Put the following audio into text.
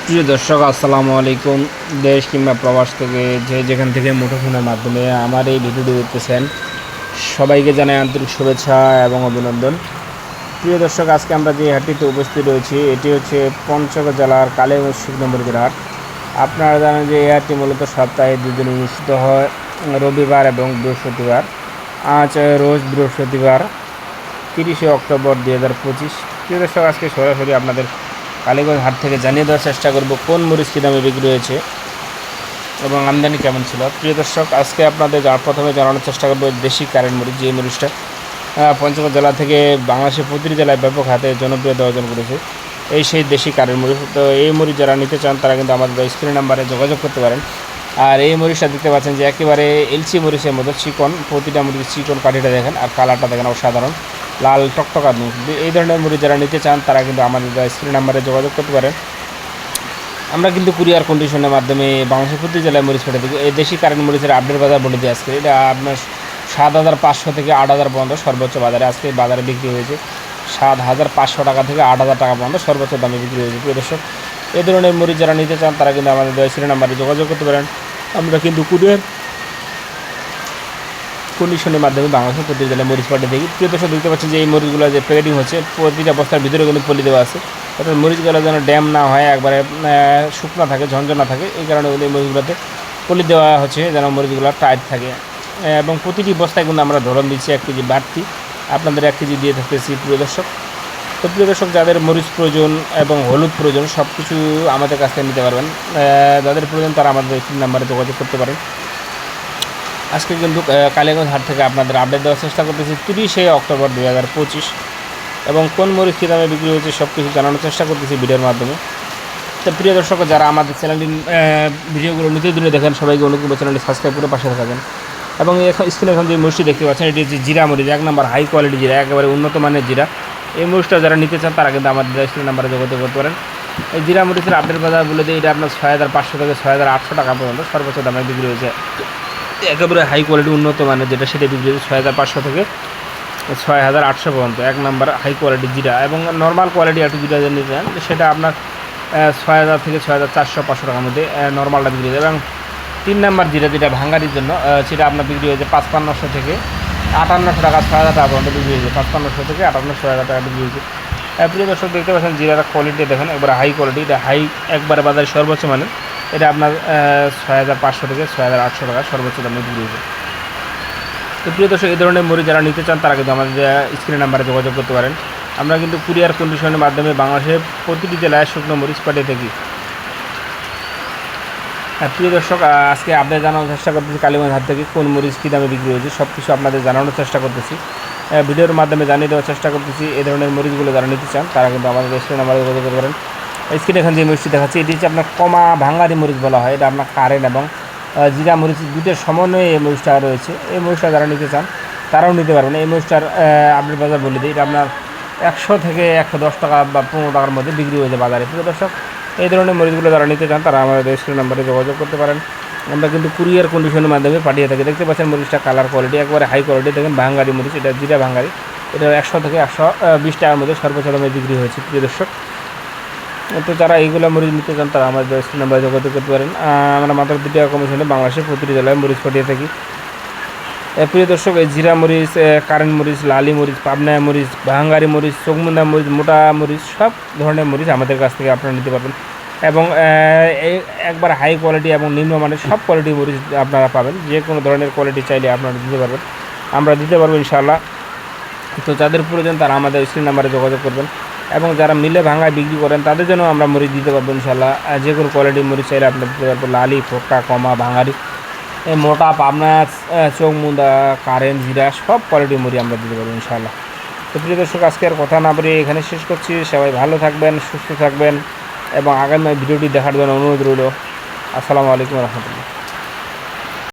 প্রিয় দর্শক আসসালামু আলাইকুম। দেশ কিংবা প্রবাস থেকে যেখান থেকে মুঠোফোনের মাধ্যমে আমার এই ভিডিওটি দেখতেছেন সবাইকে জানাই আন্তরিক শুভেচ্ছা এবং অভিনন্দন। প্রিয় দর্শক, আজকে আমরা যে হাটটিতে উপস্থিত রয়েছি এটি হচ্ছে পঞ্চগড় জেলার কালীগঞ্জ শুকনো মরিচের হাট। আপনারা জানেন যে এই হাটটি মূলত সপ্তাহে দুদিন অনুষ্ঠিত হয়, রবিবার এবং বৃহস্পতিবার। আজ রোজ বৃহস্পতিবার 30শে অক্টোবর 2025। প্রিয় দর্শক, আজকে সরাসরি আপনাদের কালীগঞ্জ হাট থেকে জানিয়ে দেওয়ার চেষ্টা করব কোন মরিচ কী দামে বিক্রি হয়েছে এবং আমদানি কেমন ছিল। প্রিয় দর্শক, আজকে আপনাদের প্রথমে জানানোর চেষ্টা করব দেশি কারেন্ট মরিচ, যে মরিচটা পঞ্চগড় জেলা থেকে বাংলাদেশের প্রতিটি জেলায় ব্যাপক হাতে জনপ্রিয়তা অর্জন করেছে। সেই দেশি কারেন্ট মরিচ। তো এই মরিচ যারা নিতে চান তারা কিন্তু আমাদের স্ক্রিন নাম্বারে যোগাযোগ করতে পারেন। আর এই মরিচটা দেখতে পাচ্ছেন যে একেবারে এলসি মরিচের মতো চিকন, প্রতিটা মরিচ চিকন কাঠিটা দেখেন আর কালারটা দেখেন অসাধারণ লাল টকটকা। এই ধরনের মরিচ যারা নিতে চান তারা কিন্তু আমাদের স্ক্রিন নাম্বারে যোগাযোগ করতে পারেন। আমরা কিন্তু কুরিয়ার কন্ডিশনের মাধ্যমে বাংলাদেশের প্রতি জেলায় মরিচ পেটে দিই। এই দেশি কারেন্ট মরিচের আপডেট বাজার বলে দিই আজকে। এটা আপনার 7,500 থেকে 8,000 পর্যন্ত সর্বোচ্চ বাজারে আজকে বাজারে বিক্রি হয়েছে। 7,500 টাকা থেকে 8,000 টাকা পর্যন্ত সর্বোচ্চ দামে বিক্রি হয়েছে। প্রিয় দর্শক, এই ধরনের মরিচ যারা নিতে চান তারা কিন্তু আমাদের স্ক্রিন নাম্বারে যোগাযোগ করতে পারেন। আমরা কিন্তু কুরিয়ার কন্ডিশনের মাধ্যমে বাংলাদেশের প্রতি জেলায় মরিচ পাঠিয়ে থাকি। প্রিয় দর্শক, দেখতে পাচ্ছেন যে এই মরিচগুলো যে প্যাকেটিং হচ্ছে প্রতিটা বস্তার ভিতরে কিন্তু পলি দেওয়া আছে, অর্থাৎ মরিচগুলো যেন ড্যাম না হয়, একবারে শুকনা থাকে, ঝঞ্ঝনা থাকে। এই কারণে এই মরিচগুলোতে পলি দেওয়া হচ্ছে যেন মরিচগুলো টাইট থাকে। এবং প্রতিটি বস্তায় কিন্তু আমরা ধরন দিচ্ছি 1 কেজি বাড়তি, আপনাদের 1 কেজি দিয়ে থাকতেছি। প্রিয় দর্শক, তো প্রিয় দর্শক, যাদের মরিচ প্রয়োজন এবং হলুদ প্রয়োজন সব কিছু আমাদের কাছ থেকে নিতে পারবেন। যাদের প্রয়োজন তারা আমাদের এই নাম্বারে যোগাযোগ করতে পারেন। আজকে কিন্তু কালীগঞ্জ হাট থেকে আপনাদের আপডেট দেওয়ার চেষ্টা করতেছি 30শে অক্টোবর 2025 এবং কোন মরিচ কী দামে বিক্রি হয়েছে সব কিছু জানানোর চেষ্টা করতেছি ভিডিওর মাধ্যমে। তো প্রিয় দর্শক, যারা আমাদের চ্যানেলটি ভিডিওগুলো নিতে দূরে দেখেন সবাইকে অনুগ্রহ চ্যানেলটি সাবস্ক্রাইব করে পাশে থাকবেন। এবং এখন স্ক্রিনে এখন যে মরিচটি দেখতে পাচ্ছেন এটি হচ্ছে জিরা মরিচ, 1 নম্বর হাই কোয়ালিটি জিরা, একেবারে উন্নত মানের জিরা। এই মরিচটা যারা নিতে চান তারা কিন্তু আমাদের স্ক্রিন নাম্বারে যোগাযোগ করতে পারেন। এই জিরা মরিচের আপডেট বাজার বলে দিই, এটা আপনার 6,500 থেকে 6,800 টাকা পর্যন্ত সর্বোচ্চ দামে বিক্রি হয়েছে। একেবারে হাই কোয়ালিটি উন্নত মানের যেটা সেটা বিক্রি হচ্ছে 6,500 থেকে 6,800 পর্যন্ত 1 নম্বর হাই কোয়ালিটি জিরা। এবং নর্মাল কোয়ালিটি একটু জিরা নিতে চান সেটা আপনার 6,000 থেকে 6,400-500 টাকার মধ্যে নর্মালটা বিক্রি হয়েছে। এবং 3 নম্বর জিরা যেটা ভাঙ্গারির জন্য সেটা আপনার বিক্রি হয়েছে 5,500 থেকে 5,800 টাকা, 6,000 টাকা পর্যন্ত বিক্রি হয়েছে। 5,500 থেকে 5,800 টাকা বিক্রি হয়েছে। প্রিয় দর্শক, দেখতে পাচ্ছেন জিরার কোয়ালিটি দেখেন একবারে হাই কোয়ালিটি, এটা হাই একবারে বাজারে সর্বোচ্চ মানের। এটা আপনার 6,500 থেকে 6,800 টাকা সর্বোচ্চ দামে বিক্রি হয়েছে। তো প্রিয় দর্শক, এই ধরনের মরিচ যারা নিতে চান তারা কিন্তু আমাদের স্ক্রিন নাম্বারে যোগাযোগ করতে পারেন। আমরা কিন্তু কুরিয়ার কন্ডিশনের মাধ্যমে বাংলাদেশের প্রতিটি জেলায় শুকনো মরিচ পাঠিয়ে থাকি। প্রিয় দর্শক, আজকে আপডেট জানানোর চেষ্টা করতেছি কালীগঞ্জ হাট থেকে কোন মরিচ কী দামে বিক্রি হয়েছে সব কিছু আপনাদের জানানোর চেষ্টা করতেছি, ভিডিওর মাধ্যমে জানিয়ে দেওয়ার চেষ্টা করতেছি। এই ধরনের মরিচগুলো যারা নিতে চান তারা কিন্তু আমাদের স্ক্রিন নাম্বারে যোগাযোগ করতে পারেন। স্ক্রিনে এখন যে মরিচটি দেখাচ্ছি এটি হচ্ছে আপনার কমা ভাঙ্গারি মরিচ বলা হয়। এটা আপনার কারেন্ট এবং জিরা মরিচ দুটোর সমন্বয়ে এই মরিচটা রয়েছে। এই মরিচটা যারা নিতে চান তারাও নিতে পারবেন। এই মরিচটার আপডেট বাজার বলে দিই, এটা আপনার 100 থেকে 110 টাকা বা 15 টাকার মধ্যে বিক্রি হয়েছে বাজারে। প্রিয় দর্শক, এই ধরনের মরিচগুলো যারা নিতে চান তারা আমাদের স্ক্রিন নাম্বারে যোগাযোগ করতে পারেন। আমরা কিন্তু কুরিয়ার কন্ডিশনের মাধ্যমে পাঠিয়ে থাকি। দেখতে পাচ্ছেন মরিচটা কালার কোয়ালিটি একবারে হাই কোয়ালিটি, দেখেন ভাঙ্গারি মরিচ, এটা জিরা ভাঙ্গারি। এটা 100 থেকে 120 টাকার মধ্যে সর্বোচ্চ দামে বিক্রি হয়েছে। প্রিয় দর্শক, তো যারা এইগুলো মরিচ নিতে চান তারা আমাদের স্ক্রিন নাম্বারে যোগাযোগ করতে পারেন। আমরা মাত্র 2 টাকা কমিশনে বাংলাদেশের প্রতিটি জেলায় মরিচ পাঠিয়ে থাকি। প্রিয় দর্শক, এই জিরা মরিচ, কারেন্ট মরিচ, লালি মরিচ, পাবনা মরিচ, ভাঙ্গারি মরিচ, চোখমুন্দা মরিচ, মোটা মরিচ সব ধরনের মরিচ আমাদের কাছ থেকে আপনারা নিতে পারবেন। এবং এই একবার হাই কোয়ালিটি এবং নিম্নমানের সব কোয়ালিটি মরিচ আপনারা পাবেন। যে কোনো ধরনের কোয়ালিটি চাইলে আপনারা দিতে পারবেন, আমরা দিতে পারবো ইনশাআল্লাহ। তো যাদের প্রয়োজন তারা আমাদের স্ক্রিন নাম্বারে যোগাযোগ করবেন। এবং যারা মিলে ভাঙায় বিক্রি করেন তাদের জন্য আমরা মরিচ দিতে পারবো ইনশাআল্লাহ। যে কোনো কোয়ালিটির মরিচ চাইলে আপনারা দিতে পারবো। লালি, ফোক্কা, কমা, ভাঙারি, মোটা, পাবনা, চোখমুন্দা, কারেন্ট, জিরা সব কোয়ালিটির মরিচ আমরা দিতে পারবো ইনশাআল্লাহ। তো প্রিয় দর্শক, আজকে আর কথা না বলে এখানে শেষ করছি। সবাই ভালো থাকবেন, সুস্থ থাকবেন এবং আগামী ভিডিওটি দেখার জন্য অনুরোধ রইল। আসসালামু আলাইকুম রহমতুল্লাহ।